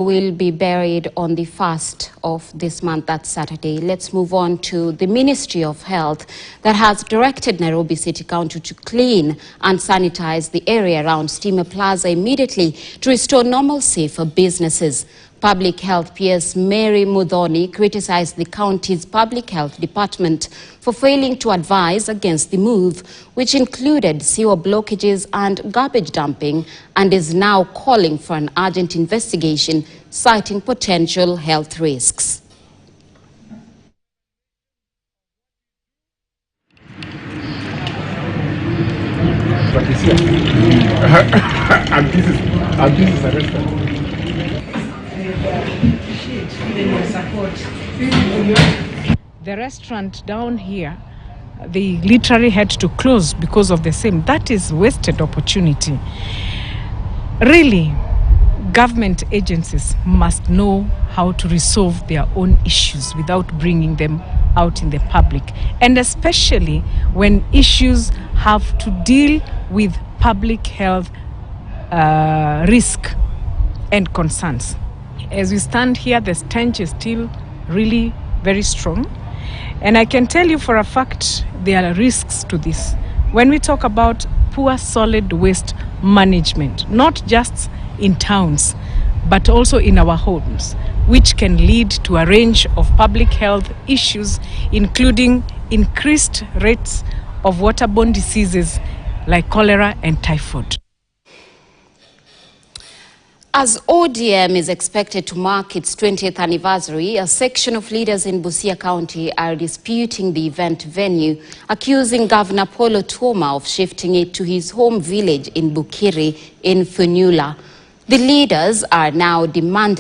will be buried on the 1st of this month, that's Saturday. Let's move on to the Ministry of Health that has directed Nairobi City Council to clean and sanitize the area around Stima Plaza immediately to restore normalcy for businesses. Public Health PS Mary Mudhoni criticized the county's Public Health Department for failing to advise against the move, which included sewer blockages and garbage dumping, and is now calling for an urgent investigation, citing potential health risks. And this is a restaurant. The restaurant down here, they literally had to close because of the same. That is wasted opportunity. Really, government agencies must know how to resolve their own issues without bringing them out in the public, and especially when issues have to deal with public health risk and concerns. As we stand here, the stench is still really very strong. And I can tell you for a fact there are risks to this. When we talk about poor solid waste management, not just in towns, but also in our homes, which can lead to a range of public health issues, including increased rates of waterborne diseases like cholera and typhoid. As ODM is expected to mark its 20th anniversary, a section of leaders in Busia County are disputing the event venue, accusing Governor Paul Otuoma of shifting it to his home village in Bukiri in Funula. The leaders are now demanding